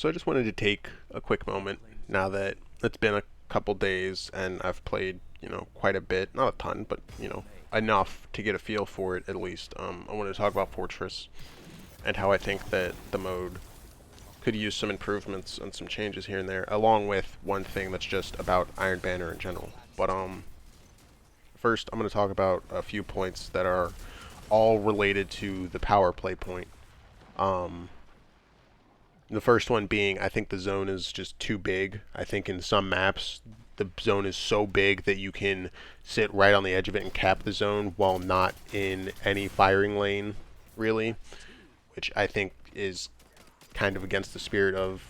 So I just wanted to take a quick moment now that it's been a couple days and I've played, quite a bit, not a ton, but enough to get a feel for it at least. I wanted to talk about Fortress and how I think that the mode could use some improvements and some changes here and there, along with one thing that's just about Iron Banner in general. But first I'm going to talk about a few points that are all related to the power play point. Um, The first one being, I think the zone is just too big. I think in some maps, the zone is so big that you can sit right on the edge of it and cap the zone while not in any firing lane, really, which I think is kind of against the spirit of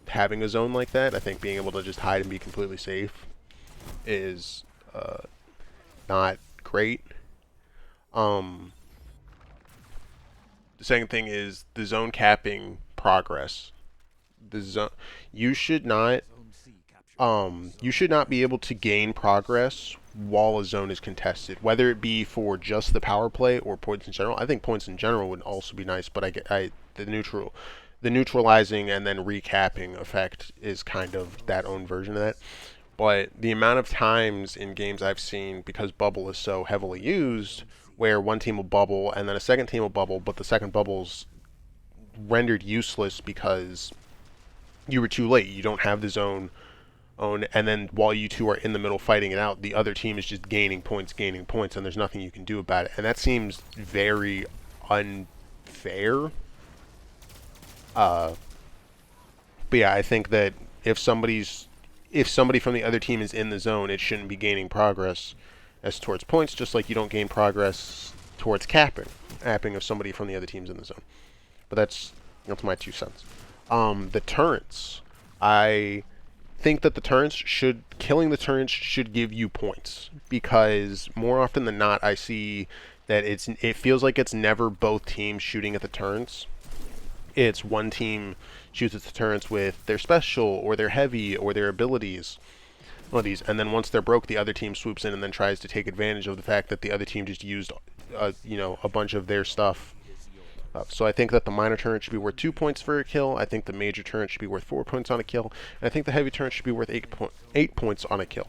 having a zone like that. I think being able to just hide and be completely safe is not great. Um, the second thing is the zone capping progress. The zone you should not be able to gain progress while a zone is contested, whether it be for just the power play or points in general. I think points in general would also be nice, but the neutralizing and then recapping effect is kind of that own version of that. But the amount of times in games I've seen, because bubble is so heavily used, where one team will bubble and then a second team will bubble, but the second bubble's rendered useless because you were too late. You don't have the zone own, and then while you two are in the middle fighting it out, the other team is just gaining points, and there's nothing you can do about it. And that seems very unfair. Uh, but yeah, I think that if somebody from the other team is in the zone, it shouldn't be gaining progress as towards points, just like you don't gain progress towards capping if somebody from the other team's in the zone. But that's my 2 cents. The turrets, I think that killing the turrets should give you points, because more often than not I see that it feels like it's never both teams shooting at the turrets. It's one team shoots at the turrets with their special or their heavy or their abilities, one of these, and then once they're broke, the other team swoops in and then tries to take advantage of the fact that the other team just used a bunch of their stuff. So I think that the minor turret should be worth 2 points for a kill. I think the major turret should be worth 4 points on a kill. And I think the heavy turret should be worth 8 points on a kill.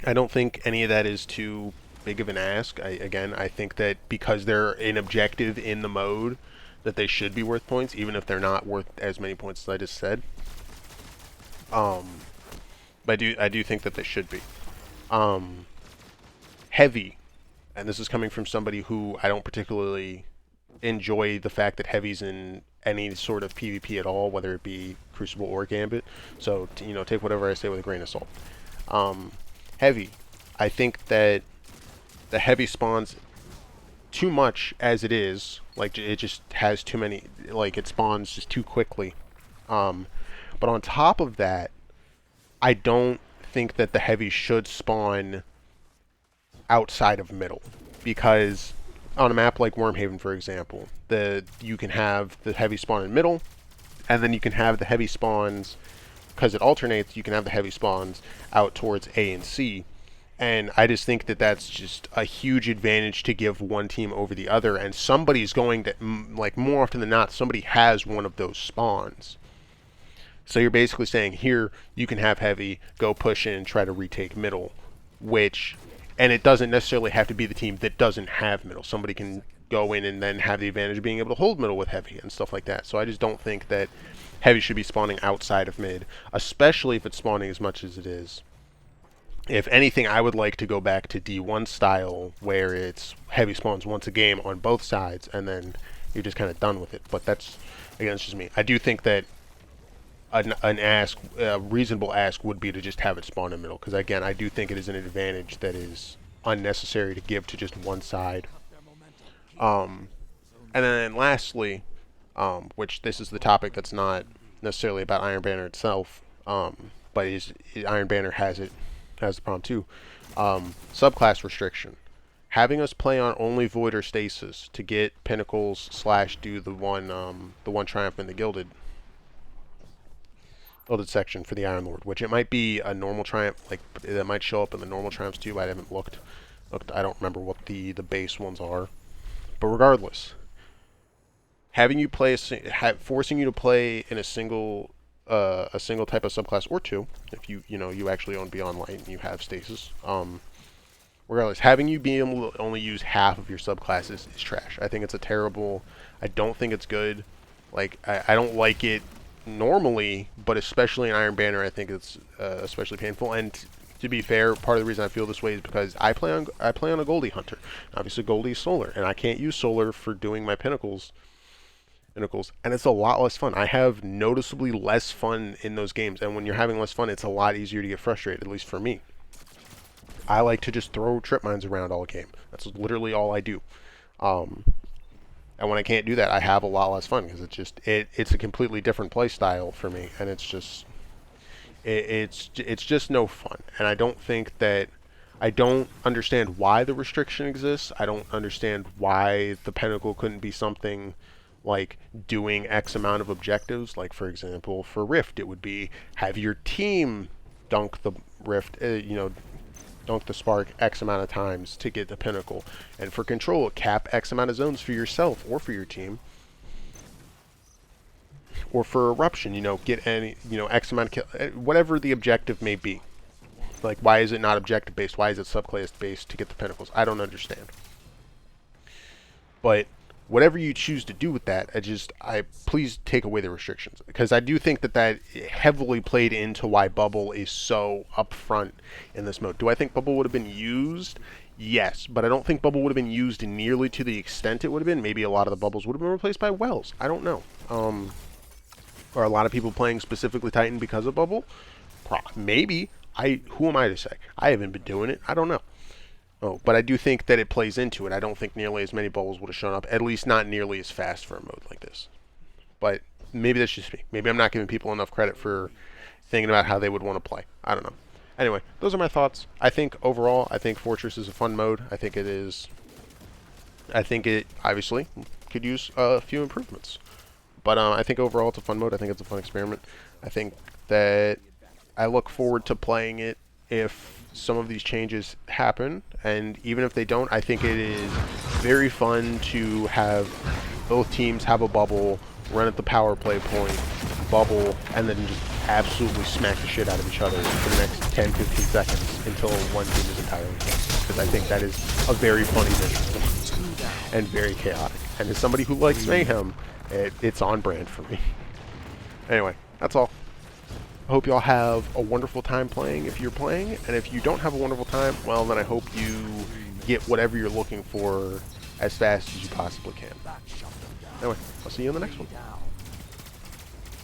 I don't think any of that is too big of an ask. I think that because they're an objective in the mode, that they should be worth points, even if they're not worth as many points as I just said. Um, but I do think that they should be. Um, Heavy, and this is coming from somebody who I don't particularly enjoy the fact that Heavy's in any sort of PvP at all, whether it be Crucible or Gambit. So take whatever I say with a grain of salt. Um, Heavy, I think that the Heavy spawns too much as it is. Like, it just has too many. Like, it spawns just too quickly. Um, but on top of that, I don't think that the Heavy should spawn outside of middle, because on a map like Wormhaven, for example, you can have the Heavy spawn in middle, and then you can have the Heavy spawns, because it alternates. You can have the Heavy spawns out towards A and C, and I just think that that's just a huge advantage to give one team over the other, and somebody's going to, like, more often than not, somebody has one of those spawns. So you're basically saying, here, you can have Heavy, go push in and try to retake middle, and it doesn't necessarily have to be the team that doesn't have middle. Somebody can go in and then have the advantage of being able to hold middle with Heavy and stuff like that. So I just don't think that Heavy should be spawning outside of mid, especially if it's spawning as much as it is. If anything, I would like to go back to D1 style, where it's Heavy spawns once a game on both sides, and then you're just kind of done with it. But again, it's just me. I do think that a reasonable ask would be to just have it spawn in middle, because again, I do think it is an advantage that is unnecessary to give to just one side. Um, and then lastly, which this is the topic that's not necessarily about Iron Banner itself, but Iron Banner has the problem too. Subclass restriction. Having us play on only Void or Stasis to get Pinnacles / do the one Triumph in the Gilded section for the Iron Lord, which it might be a normal Triumph, like that might show up in the normal Triumphs too, but I haven't looked. I don't remember what the base ones are. But regardless, having you play forcing you to play in a single type of subclass or two, if you actually own Beyond Light and you have stasis. Regardless, having you be able to only use half of your subclasses is trash. I think it's a terrible. I don't think it's good. Like I don't like it normally, but especially in Iron Banner, I think it's especially painful. And to be fair, part of the reason I feel this way is because I play on a Goldie Hunter. Obviously, Goldie is Solar, and I can't use Solar for doing my pinnacles, and it's a lot less fun. I have noticeably less fun in those games, and when you're having less fun, it's a lot easier to get frustrated, at least for me. I like to just throw trip mines around all game. That's literally all I do. Um, and when I can't do that, I have a lot less fun because it's a completely different play style for me, and it's just no fun. And I don't understand why the restriction exists. I don't understand why the pinnacle couldn't be something like doing X amount of objectives. Like for example, for Rift, it would be have your team dunk the Rift, dunk the spark X amount of times to get the pinnacle. And for control, cap X amount of zones for yourself or for your team. Or for eruption, get any, X amount of kill, whatever the objective may be. Like, why is it not objective based? Why is it subclass based to get the pinnacles? I don't understand. But whatever you choose to do with that, please take away the restrictions, because I do think that heavily played into why Bubble is so upfront in this mode. Do I think Bubble would have been used? Yes, but I don't think Bubble would have been used nearly to the extent it would have been. Maybe a lot of the bubbles would have been replaced by Wells. I don't know. Are a lot of people playing specifically Titan because of Bubble? Maybe. Who am I to say? I haven't been doing it. I don't know. Oh, but I do think that it plays into it. I don't think nearly as many bubbles would have shown up, at least not nearly as fast for a mode like this. But maybe that's just me. Maybe I'm not giving people enough credit for thinking about how they would want to play. I don't know. Anyway, those are my thoughts. I think overall, Fortress is a fun mode. I think it obviously could use a few improvements. But I think overall it's a fun mode. I think it's a fun experiment. I think that I look forward to playing it if some of these changes happen, and even if they don't, I think it is very fun to have both teams have a bubble, run at the power play point, bubble, and then just absolutely smack the shit out of each other for the next 10-15 seconds until one team is entirely killed. Because I think that is a very funny visual and very chaotic. And as somebody who likes mayhem, it's on brand for me. Anyway, that's all. I hope y'all have a wonderful time playing if you're playing, and if you don't have a wonderful time, well, then I hope you get whatever you're looking for as fast as you possibly can. Anyway, I'll see you in the next one.